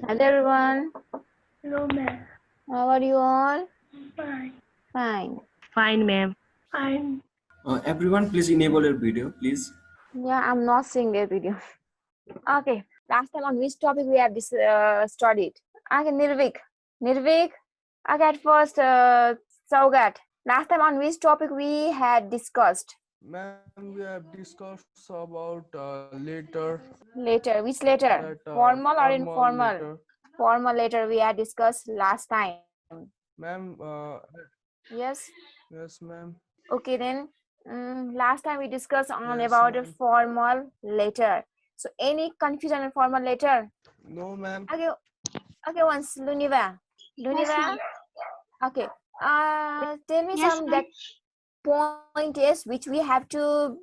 Hello everyone. Hello, ma'am. How are you all? Fine. Fine. Fine, ma'am. Fine. Everyone, please enable your video, please. Yeah, I'm not seeing their video. Okay. Last time on which topic we have studied? Okay, Nirvik. Nirvik. Okay, at first, Saugat. Last time on which topic we had discussed? Ma'am, we have discussed about later, Later. Which later? that Formal or formal informal? later. Formal later we had discussed last time. Ma'am, Yes. yes, ma'am. Okay then. Last time we discussed on Yes, about a ma'am. formal letter. So any confusion on formal letter? No, ma'am. Okay, okay. Once Luniva. Yes, ma'am. Okay. Tell me Yes, some ma'am. that point is which we have to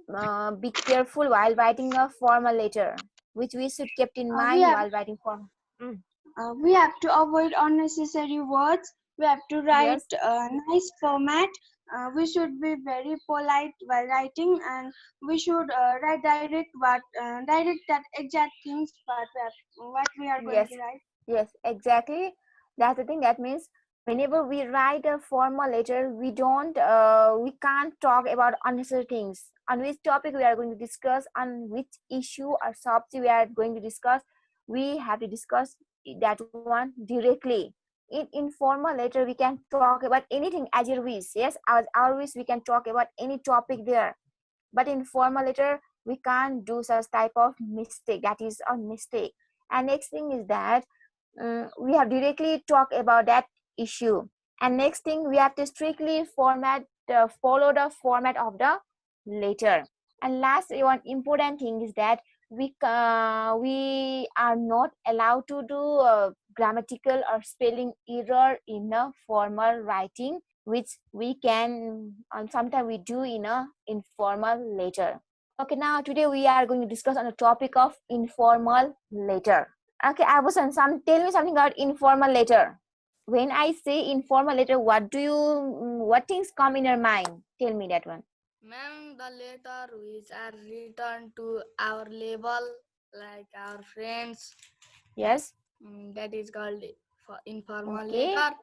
be careful while writing a formal letter, which we should keep in Uh, we mind have while writing formal. we have to avoid unnecessary words. We have to write Yes. nice format. We should be very polite while writing, and we should write direct that exact things what we are going Yes. to write. Yes, exactly. That's the thing. That means whenever we write a formal letter, we can't talk about unnecessary things. On which topic we are going to discuss, on which issue or subject we are going to discuss, we have to discuss that one directly. In informal letter, we can talk about anything as you wish. Yes, as our wish, we can talk about any topic there. But in formal letter, we can't do such type of mistake. That is a mistake. And next thing is that we have directly talked about that issue. And next thing, we have to strictly follow the format of the letter. And last one important thing is that we are not allowed to do grammatical or spelling error in a formal writing, which we can sometimes we do in a informal letter. Okay, now today we are going to discuss on the topic of informal letter. Okay, I was on some. Tell me something about informal letter. When I say informal letter, what things come in your mind? Tell me that one. Ma'am, the letter which are written to our level, like our friends, Yes. that is called for informal Okay. letter.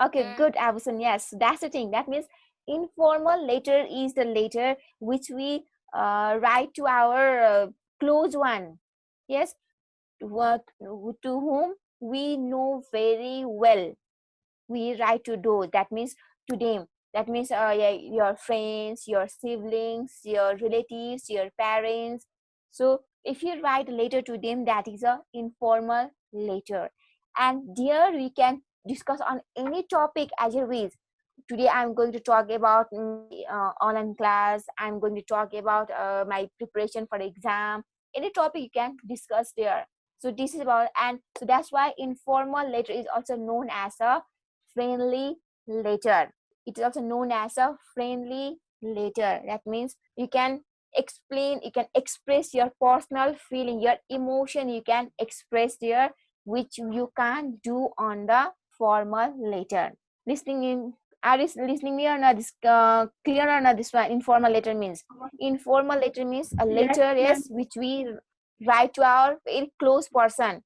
Okay, And good, Abusan. Yes, that's the thing. That means informal letter is the letter which we write to our close one. Yes, to whom we know very well. We write to those. That means to them. That means yeah, your friends, your siblings, your relatives, your parents. So if you write a letter to them, that is a informal letter. And there we can discuss on any topic as you wish. Today I'm going to talk about online class. I'm going to talk about my preparation for exam. Any topic you can discuss there. So this is about, and so that's why informal letter is also known as a friendly letter. It is also known as a friendly letter. That means you can explain, you can express your personal feeling, your emotion, you can express there, which you can't do on the formal letter. Listening in, are you listening me or not? This clear or not? This one informal letter means. Informal letter means a Yes, letter, ma'am. yes, which we write to our very close person,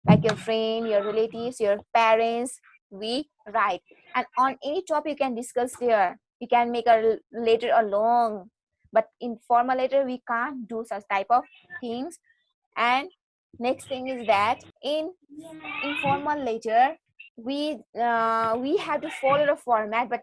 like your friend, your relatives, your parents. We write, and on any topic you can discuss there. You can make a letter a long, but in formal letter we can't do such type of things. And next thing is that in informal letter we have to follow the format, but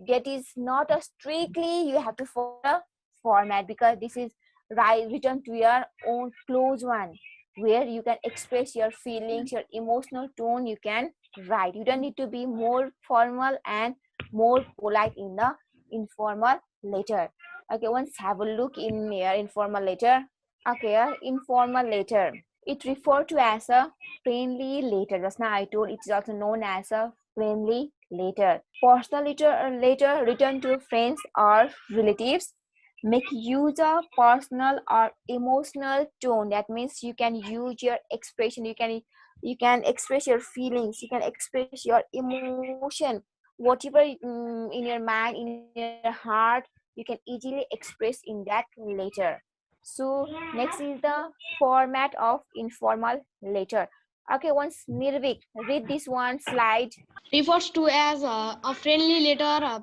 that is not a strictly you have to follow the format, because this is written to your own close one, where you can express your feelings, your emotional tone. You can write. You don't need to be more formal and more polite in the informal letter. Okay, once have a look in your informal letter. Okay, informal letter, it referred to as a friendly letter. Just now I told it is also known as a friendly letter. Personal letter written to friends or relatives make use of personal or emotional tone. That means you can use your expression. You can express your feelings. You can express your emotion. Whatever in your mind, in your heart, you can easily express in that letter. So next is the format of informal letter. Okay, once Nirvik, read this one slide. Refers to as a friendly letter,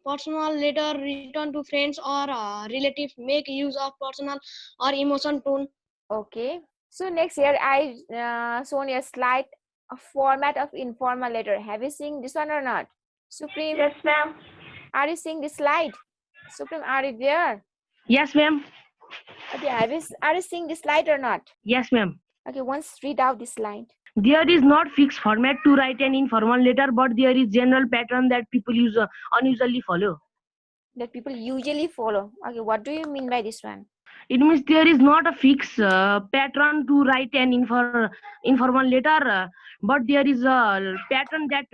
personal letter written to friends or relatives. Make use of personal or emotion tone. Okay. So next here I shown a slide, a format of informal letter. Have you seen this one or not? Supreme. Yes, ma'am. Are you seeing this slide? Supreme, are you there? Yes, ma'am. Okay, are you seeing this slide or not? Yes, ma'am. Okay, once read out this slide. There is not fixed format to write an informal letter, but there is general pattern that people unusually follow. That people usually follow. Okay, what do you mean by this one? It means there is not a fixed pattern to write an informal letter, but there is a pattern that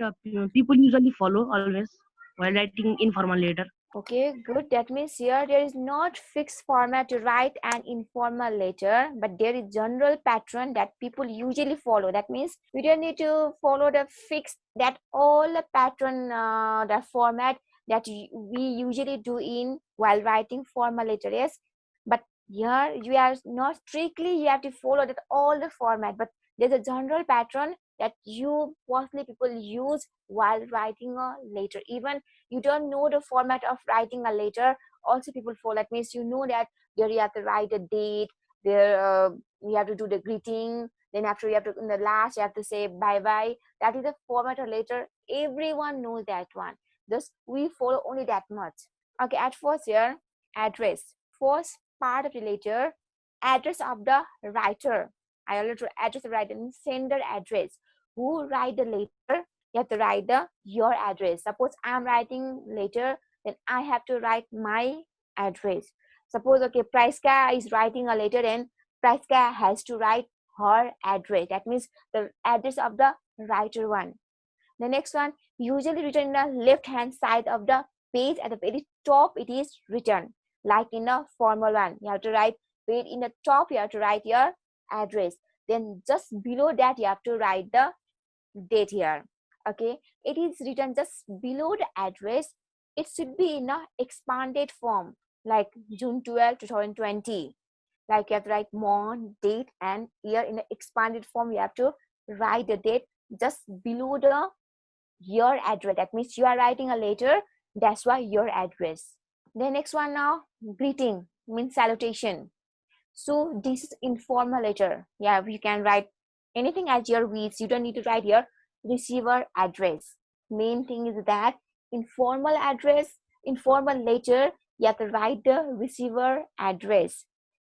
people usually follow always while writing informal letter. Okay, good. That means here there is not fixed format to write an informal letter, but there is general pattern that people usually follow. That means we don't need to follow the fixed that all the pattern, the format that we usually do in while writing formal letter. Yes, but here you are not strictly you have to follow that all the format, but there's a general pattern that you mostly people use while writing a letter. Even you don't know the format of writing a letter, also people follow. That means you know that there you have to write a date, there you have to do the greeting, then after you have to in the last you have to say bye bye. That is the format of letter. Everyone knows that one, just we follow only that much. Okay, at first here address, first part of the letter, address of the writer. I already address the writer and sender address. Who write the letter, you have to write the your address. Suppose I'm writing letter, then I have to write my address. Suppose okay, Priska is writing a letter, then Priska has to write her address. That means the address of the writer one. The next one, usually written in the left hand side of the page at the very top it is written. Like in the formal one, you have to write page in the top, you have to write your address. Then just below that you have to write the date here. Okay, it is written just below the address. It should be in a expanded form like June 12, 2020. Like you have to write month, date and year in the expanded form. You have to write the date just below the your address. That means you are writing a letter, that's why your address. The next one now, greeting means salutation. So this is informal letter. Yeah, you can write anything as your wish. You don't need to write your receiver address. Main thing is that informal address, informal letter, you have to write the receiver address.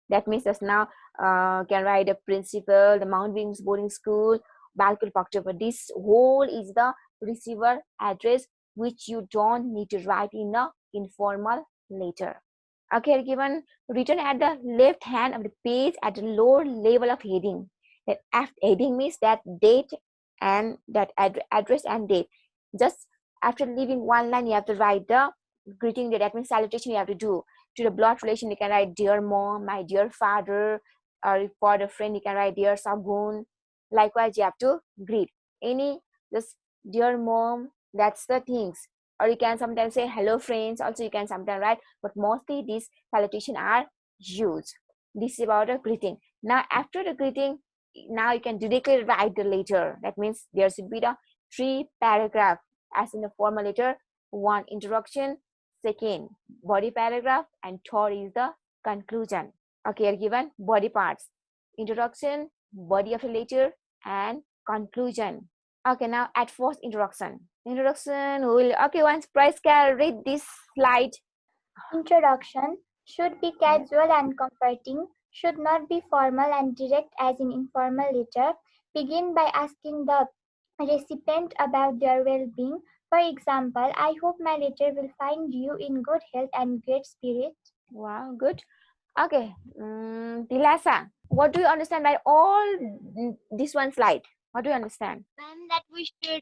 That means just now can write the principal, the Mount Wings boarding school, Balkul Paktober. This whole is the receiver address which you don't need to write in a informal letter. Okay, given written at the left hand of the page at the lower level of heading. That heading means that date and that address and date. Just after leaving one line, you have to write the greeting. That means salutation you have to do. To the blood relation, you can write dear mom, my dear father, or for the friend, you can write dear Sagun. Likewise, you have to greet. Any just dear mom, that's the things. Or you can sometimes say hello friends, also you can sometimes write, but mostly these salutation are used. This is about a greeting. Now after the greeting, now you can directly write the letter. That means there should be the 3 paragraph as in the formal letter. One introduction, second body paragraph, and third is the conclusion. Okay, are given body parts, introduction, body of the letter, and conclusion. Okay, now at first introduction. Introduction will, okay, once Price can read this slide. Introduction should be casual and comforting, should not be formal and direct as in informal letter. Begin by asking the recipient about their well-being. For example, I hope my letter will find you in good health and great spirits. Wow, good. Okay, Dilasa, what do you understand by all this one slide? What do you understand? And that we should,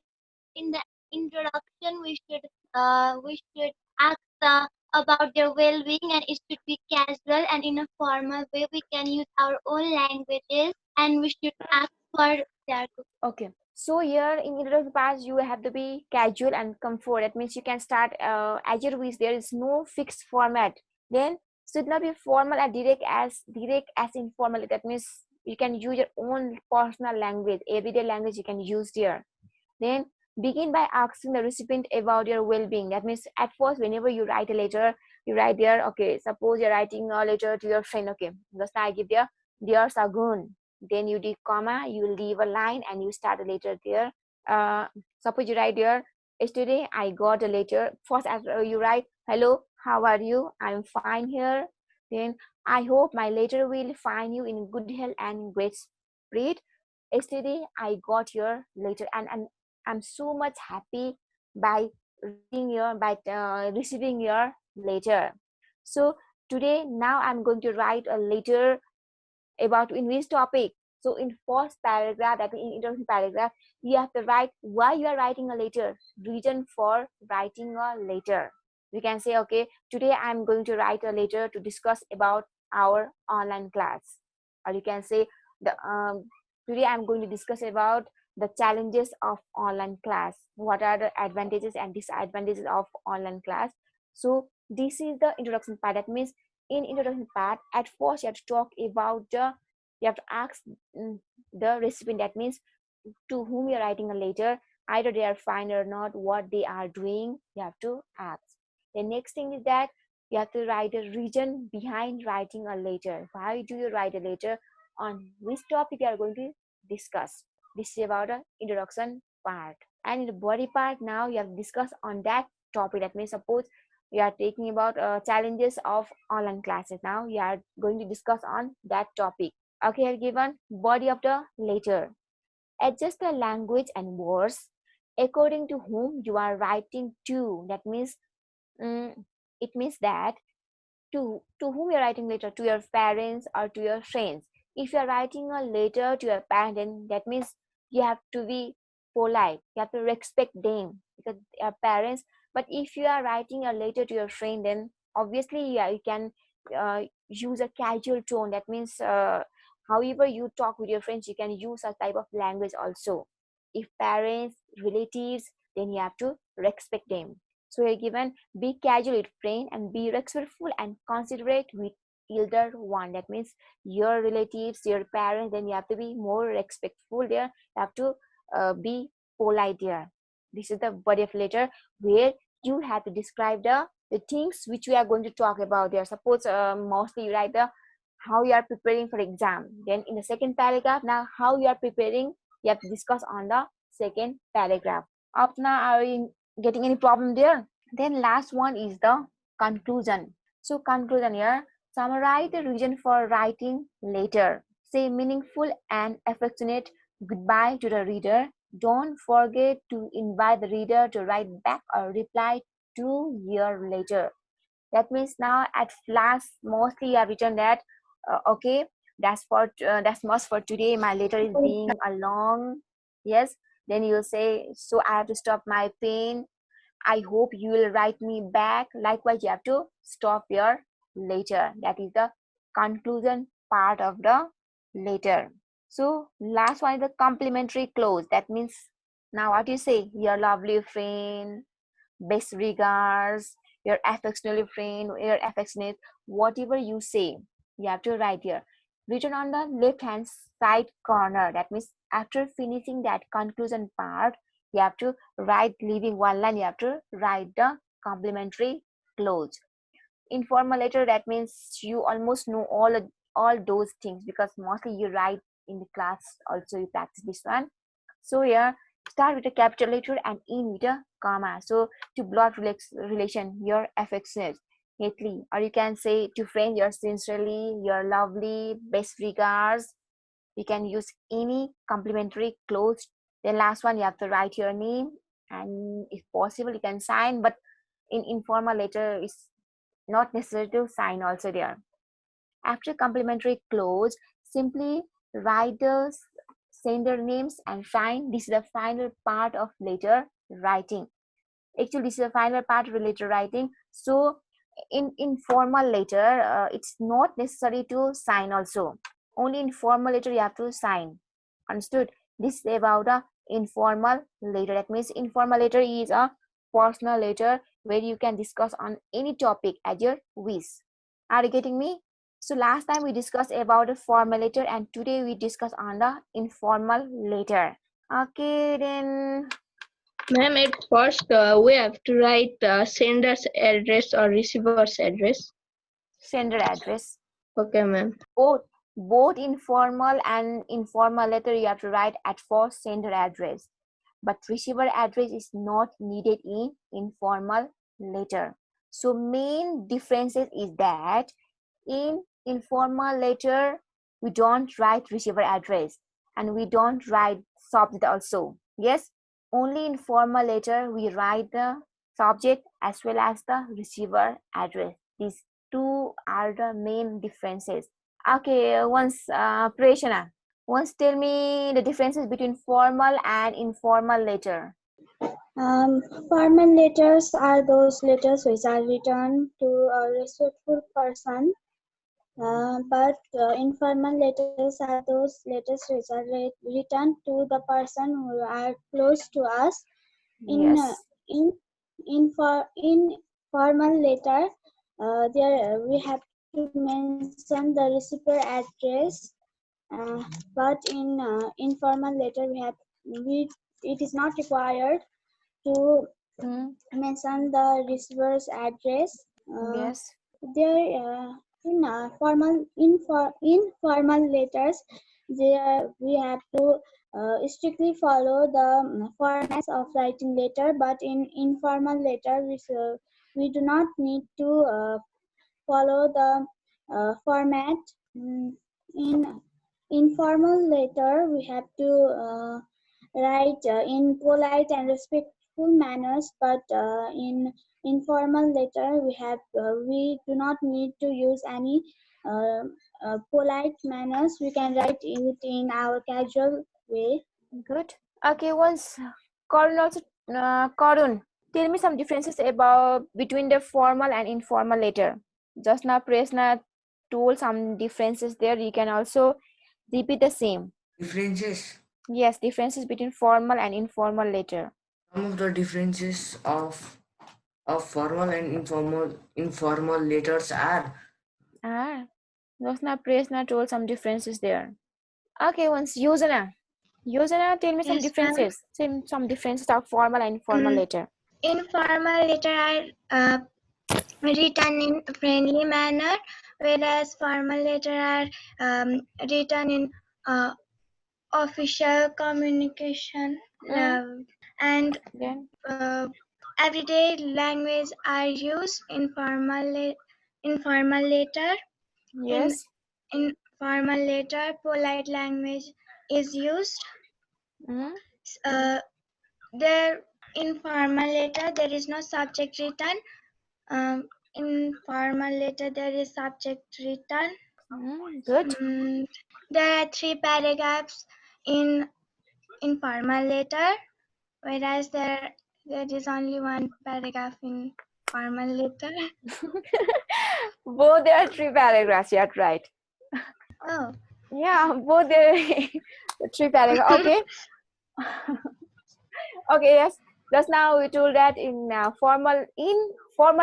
in the introduction, we should ask about their well-being, and it should be casual and in a formal way. We can use our own languages, and we should ask for their good. Okay, so here in introduction part you have to be casual and comfort. That means you can start as your wish. There is no fixed format. Then should not be formal and direct as informal. That means You can use your own personal language, everyday language you can use there. Then begin by asking the recipient about your well-being. That means at first, whenever you write a letter, you write there, okay, suppose you're writing a letter to your friend, okay, just I give there, dear Sagun. Then you did comma, you leave a line and you start a letter there. Suppose you write there, yesterday I got a letter. First, after you write, hello, how are you? I'm fine here. Then I hope my letter will find you in good health and great spirit. Yesterday I got your letter, and I'm so much happy by reading your by receiving your letter. So today now I'm going to write a letter about in which topic. So in first paragraph, that in introduction paragraph, you have to write why you are writing a letter, reason for writing a letter. You can say, okay, today I'm going to write a letter to discuss about our online class. Or you can say, today I'm going to discuss about the challenges of online class. What are the advantages and disadvantages of online class? So this is the introduction part. That means in introduction part, at first you have to talk about you have to ask the recipient. That means to whom you're writing a letter, either they are fine or not, what they are doing, you have to ask. The next thing is that you have to write a reason behind writing a letter. Why do you write a letter? On which topic you are going to discuss? This is about the introduction part. And in the body part, now you have discussed on that topic. That means suppose we are taking about challenges of online classes. Now we are going to discuss on that topic. Okay, I have given body of the letter. Adjust the language and words according to whom you are writing to. That means it means that to whom you're writing letter, to your parents or to your friends. If you're writing a letter to your parents, then that means you have to be polite, you have to respect them because they are parents. But if you are writing a letter to your friend, then obviously yeah, you can use a casual tone. That means however you talk with your friends, you can use a type of language also. If parents, relatives, then you have to respect them. So you're given be casual with friend and be respectful and considerate with elder one. That means your relatives, your parents, then you have to be more respectful there. You have to be polite there. This is the body of letter where you have to describe the things which we are going to talk about there. Suppose mostly you write the how you are preparing for exam. Then in the second paragraph, now how you are preparing, you have to discuss on the second paragraph. Up now, are you getting any problem there? Then last one is the conclusion. So conclusion here, summarize the reason for writing letter. Say meaningful and affectionate goodbye to the reader. Don't forget to invite the reader to write back or reply to your letter. That means now at last mostly I have written that okay, that's much for today. My letter is being a long, yes. Then you say, so I have to stop my pen. I hope you will write me back. Likewise, you have to stop your letter. That is the conclusion part of the letter. So last one is the complimentary close. That means now what you say, your lovely friend, best regards, your affectionate friend, your affectionate, whatever you say, you have to write here. Written on the left hand side corner. That means after finishing that conclusion part, you have to write, leaving one line, you have to write the complimentary close. Informal letter, that means you almost know all those things because mostly you write in the class also, you practice this one. So here start with a capital letter and end with a comma. So to blood relation, your affectionate, neatly, or you can say to friend, you're sincerely, you're lovely, best regards. You can use any complimentary close. Then last one, you have to write your name, and if possible you can sign, but in informal letter is not necessary to sign also there. After complimentary close, simply write the sender names and sign. This is the final part of letter writing. Actually, this is the final part of letter writing. So in informal letter, it's not necessary to sign also. Only in formal letter you have to sign. Understood? This is about the informal letter. That means informal letter is a personal letter where you can discuss on any topic as your wish. Are you getting me? So last time we discussed about the formal letter, and today we discuss on the informal letter. Okay, then Ma'am, at first we have to write sender's address or receiver's address. sender address. Okay, ma'am. Both informal and informal letter you have to write at first sender address, but receiver address is not needed in informal letter. So main differences is that in informal letter we don't write receiver address and we don't write subject also. Yes, only in formal letter we write the subject as well as the receiver address. These two are the main differences. Okay, Prashana, once tell me the differences between formal and informal letter. Formal letters are those letters which are written to a respectful person, but informal letters are those letters which are written to the person who are close to us. Yes. In formal letter, there we have to mention the receiver address, but in informal letter it is not required to mention the receiver's address. Yes. There in formal letters, there we have to strictly follow the formats of writing letter, but in informal letter we do not need to follow the format. In informal letter we have to write in polite and respectful manners, but in informal letter we do not need to use any polite manners. We can write it in our casual way. Good. Okay, once Karun also Karun, tell me some differences about between the formal and informal letter. Just now Prashna told some differences there. You can also repeat the same. Differences. Yes, differences between formal and informal letter. Some of the differences of formal and informal letters are Just now Prashna told some differences there. Okay, once Yojana, tell me some Yes, differences. Some differences of formal and informal letter. Informal letter are written in friendly manner, whereas formal letter are written in official communication. And Then everyday language are used in formal letter. yes. In formal letter, polite language is used. There in formal letter there is no subject written. In formal letter there is subject written. Good. There are 3 paragraphs in informal letter, whereas there is only 1 paragraph in formal letter. Both there are 3 paragraphs. You're right. Oh. Yeah, both there 3 paragraphs. Okay. Okay. Yes. Just now we told that in formal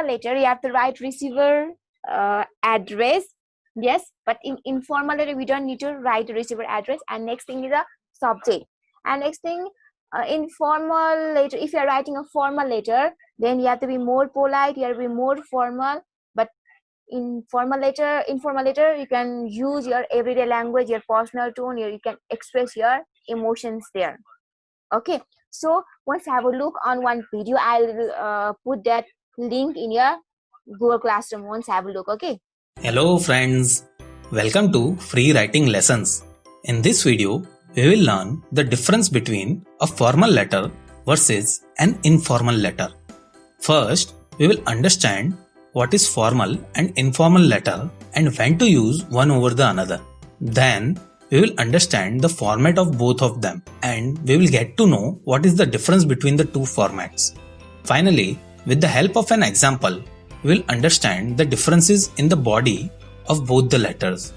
letter you have to write receiver address. Yes, but in informal letter we don't need to write the receiver address. And next thing is a subject. And next thing, in formal letter, if you are writing a formal letter, then you have to be more polite. You have to be more formal. But in informal letter, you can use your everyday language, your personal tone. You can express your emotions there. Okay. So once have a look on one video, I'll put that link in your Google Classroom. Once have a look. Okay. Hello friends, welcome to Free Writing Lessons. In this video, we will learn the difference between a formal letter versus an informal letter. First, we will understand what is formal and informal letter and when to use one over the another. Then, we will understand the format of both of them and we will get to know what is the difference between the two formats. Finally, with the help of an example, we will understand the differences in the body of both the letters.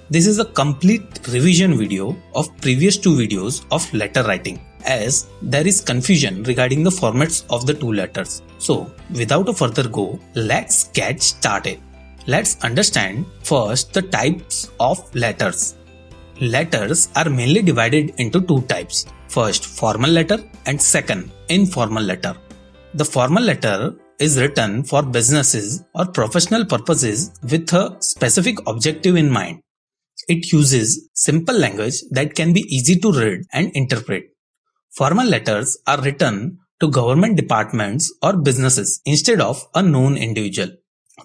This is a complete revision video of previous 2 videos of letter writing, as there is confusion regarding the formats of the 2 letters. So, without a further go, let's get started. Let's understand first the types of letters. Letters are mainly divided into two types. First, formal letter and second, informal letter. The formal letter is written for businesses or professional purposes with a specific objective in mind. It uses simple language that can be easy to read and interpret. Formal letters are written to government departments or businesses instead of a known individual.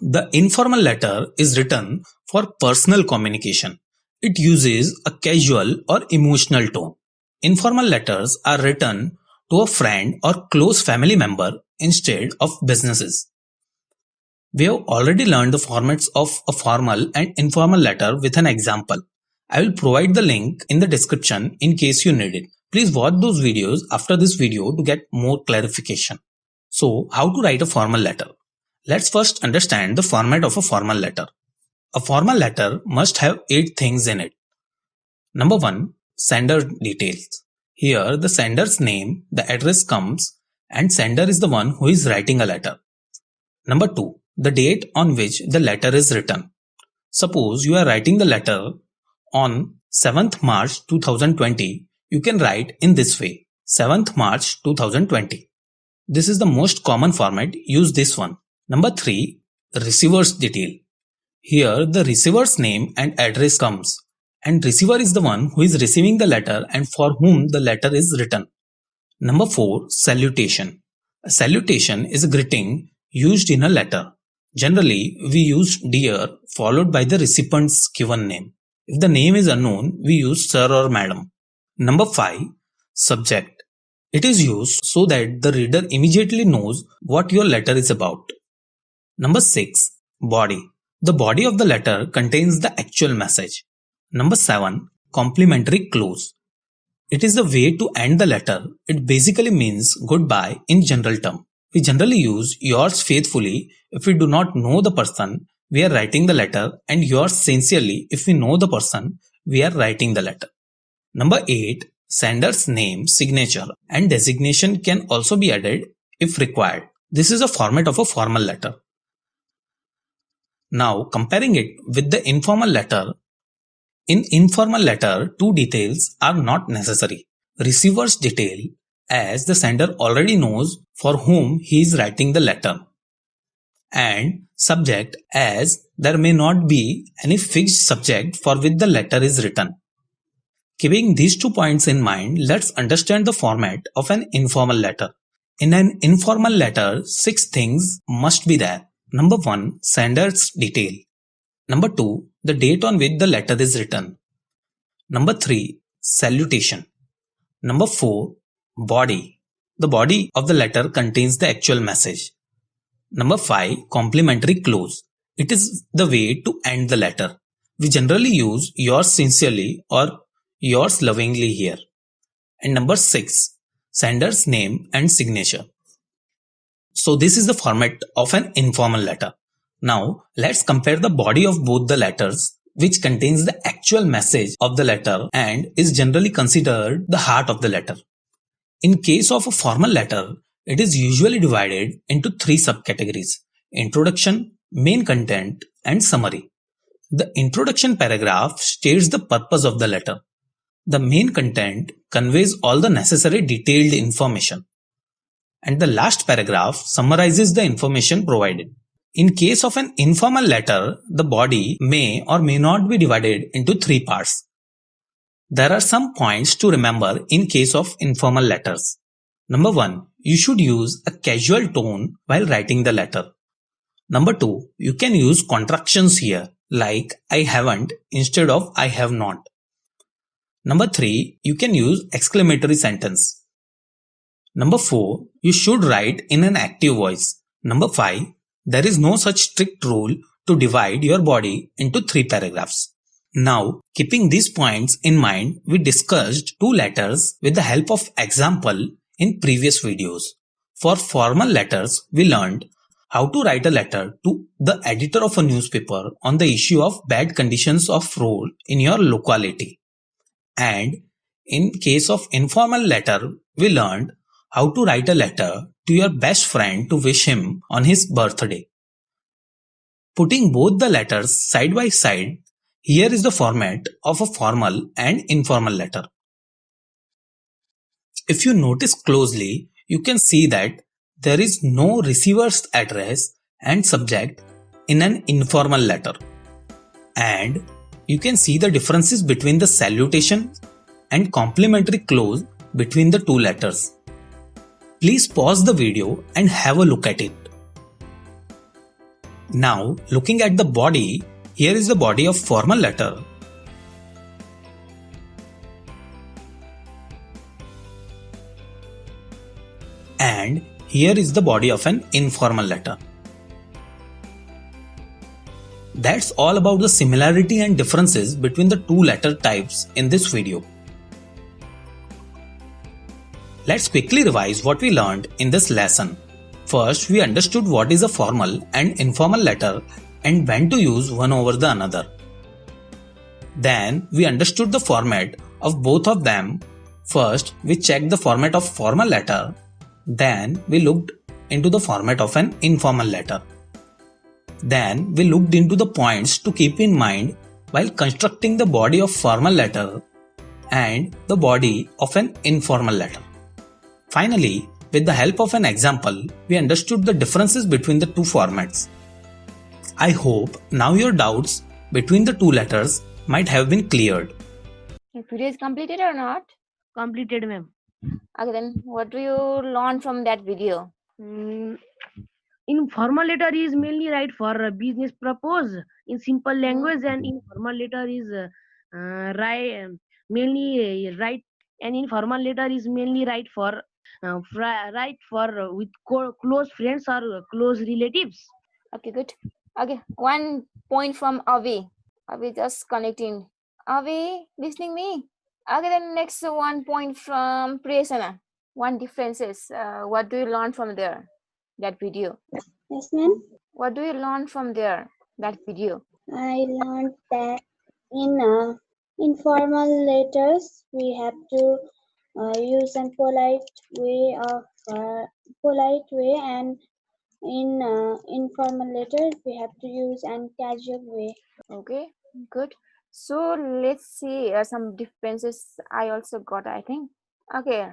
The informal letter is written for personal communication. It uses a casual or emotional tone. Informal letters are written to a friend or close family member instead of businesses. We have already learned the formats of a formal and informal letter with an example. I will provide the link in the description in case you need it. Please watch those videos after this video to get more clarification. So, how to write a formal letter? Let's first understand the format of a formal letter. A formal letter must have 8 things in it. Number 1. Sender details. Here the sender's name, the address comes, and sender is the one who is writing a letter. Number 2. The date on which the letter is written. Suppose you are writing the letter on 7th March 2020, you can write in this way, 7th March 2020. This is the most common format, use this one. Number 3. Receiver's detail. Here the receiver's name and address comes, and receiver is the one who is receiving the letter and for whom the letter is written. Number 4. Salutation. A salutation is a greeting used in a letter. Generally, we use dear followed by the recipient's given name. If the name is unknown, we use sir or madam. Number 5. Subject. It is used so that the reader immediately knows what your letter is about. Number 6. Body. The body of the letter contains the actual message. Number 7. Complimentary close. It is the way to end the letter. It basically means goodbye in general term. We generally use yours faithfully if we do not know the person we are writing the letter, and yours sincerely if we know the person we are writing the letter. Number 8. Sender's name, signature, and designation can also be added if required. This is a format of a formal letter. Now, comparing it with the informal letter, in informal letter, 2 details are not necessary. Receiver's detail, as the sender already knows for whom he is writing the letter, and subject, as there may not be any fixed subject for which the letter is written. Keeping these 2 points in mind, let's understand the format of an informal letter. In an informal letter, 6 things must be there. Number 1. Sender's detail. Number 2. The date on which the letter is written. Number 3. Salutation. Number 4. Body. The body of the letter contains the actual message. Number 5. Complimentary close. It is the way to end the letter. We generally use yours sincerely or yours lovingly here. And number 6. Sender's name and signature. So this is the format of an informal letter. Now let's compare the body of both the letters, which contains the actual message of the letter and is generally considered the heart of the letter. In case of a formal letter, it is usually divided into 3 subcategories: introduction, main content, and summary. The introduction paragraph states the purpose of the letter. The main content conveys all the necessary detailed information, and the last paragraph summarizes the information provided. In case of an informal letter, the body may or may not be divided into 3 parts. There are some points to remember in case of informal letters. Number 1. You should use a casual tone while writing the letter. Number 2. You can use contractions here, like I haven't instead of I have not. Number 3. You can use exclamatory sentence. Number 4. You should write in an active voice. Number 5. There is no such strict rule to divide your body into 3 paragraphs. Now, keeping these points in mind, we discussed 2 letters with the help of example in previous videos. For formal letters, we learned how to write a letter to the editor of a newspaper on the issue of bad conditions of road in your locality. And in case of informal letter, we learned how to write a letter to your best friend to wish him on his birthday. Putting both the letters side by side, here is the format of a formal and informal letter. If you notice closely, you can see that there is no receiver's address and subject in an informal letter. And you can see the differences between the salutation and complimentary close between the two letters. Please pause the video and have a look at it. Now, looking at the body, here is the body of formal letter. And here is the body of an informal letter. That's all about the similarity and differences between the two letter types in this video. Let's quickly revise what we learned in this lesson. First, we understood what is a formal and informal letter and when to use one over the another. Then, we understood the format of both of them. First, we checked the format of formal letter. Then, we looked into the format of an informal letter. Then, we looked into the points to keep in mind while constructing the body of formal letter and the body of an informal letter. Finally, with the help of an example, we understood the differences between the two formats. I hope now your doubts between the two letters might have been cleared. Your video is completed or not? Completed, ma'am. Okay, then what do you learn from that video? Informal letter is mainly right for business purpose in simple language, and informal letter is mainly right, and informal letter is mainly right for with close friends or close relatives. Okay, good. Okay, 1 point from Avi. Avi just connecting. Avi, listening me? Okay, then next 1 point from Priyasana. One differences. What do you learn from there? That video. Yes, ma'am. What do you learn from there? That video. I learned that in informal letters we have to use a polite way, and in informal letters we have to use an casual way. Okay, good. So let's see some differences I also got, I think. Okay,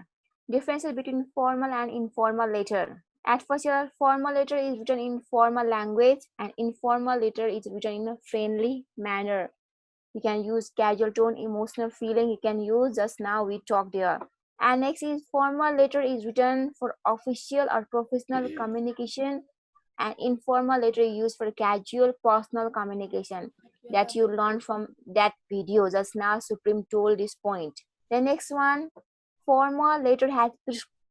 differences between formal and informal letter. At first, your formal letter is written in formal language and informal letter is written in a friendly manner. You can use casual tone, emotional feeling. You can use just now we talked there. And next is formal letter is written for official or professional communication, and informal letter is used for casual personal communication. That you learn from that video. Just now Supreme told this point. The next one, formal letter has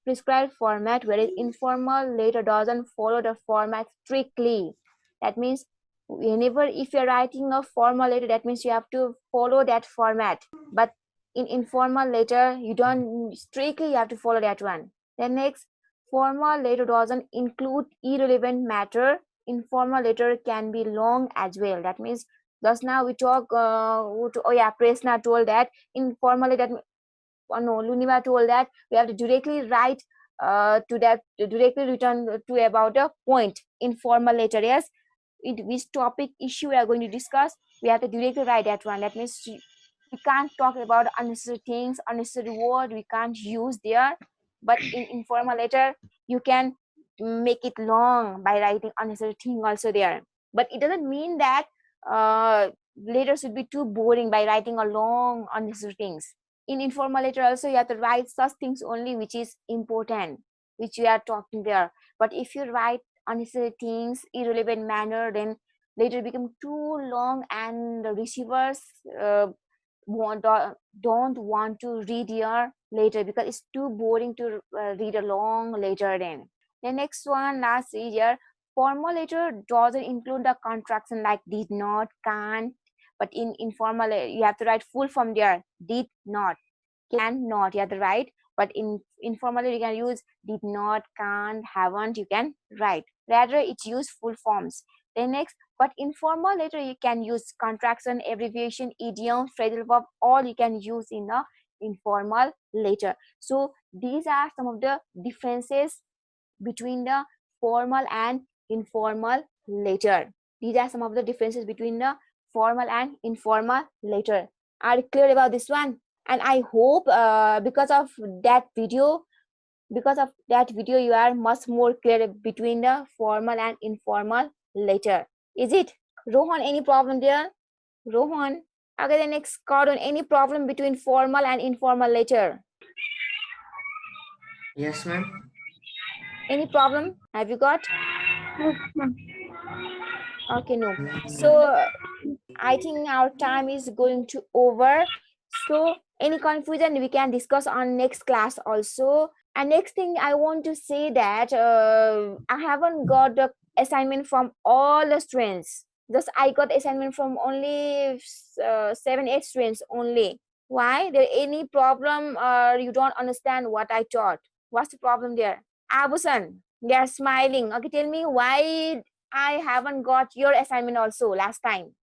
prescribed format, whereas informal letter doesn't follow the format strictly. That means whenever if you're writing a formal letter, that means you have to follow that format. But in informal letter, you don't strictly you have to follow that one. Then next, formal letter doesn't include irrelevant matter. Informal letter can be long as well. That means just now we talk. Presna told that informal letter. Luniva told that we have to directly write to that directly return to about a point. Informal letter, yes. Which topic issue we are going to discuss, we have to directly write that one. That means we can't talk about unnecessary things, unnecessary word we can't use there. But in informal letter, you can make it long by writing unnecessary thing also there. But it doesn't mean that letter should be too boring by writing a long unnecessary things. In informal letter also, you have to write such things only which is important, which you are talking there. But if you write unnecessary things, irrelevant manner, then later become too long and the receivers don't want to read your later because it's too boring to read a long later. Then the next one, last is your formal letter doesn't include the contraction like did not, can't. But in informal you have to write full form there. Did not, can not, you have to write. But in informally you can use did not, can't, haven't, you can write. Rather it's use full forms. Then next, but informal later you can use contraction, abbreviation, idiom, phrasal verb, all you can use in the informal later. So these are some of the differences between the formal and informal later. These are some of the differences between the formal and informal letter. Are you clear about this one? And I hope because of that video you are much more clear between the formal and informal letter. Is it? Rohan, any problem there? Rohan, okay, the next card on any problem between formal and informal letter? Yes, ma'am. Any problem have you got? Okay, no. So I think our time is going to over. So any confusion we can discuss on next class also. And next thing I want to say that I haven't got the assignment from all the students. Just I got assignment from only 7-8 students only. Why? There any problem or you don't understand what I taught? What's the problem there? Abusan, they are smiling. Okay, tell me why I haven't got your assignment also last time.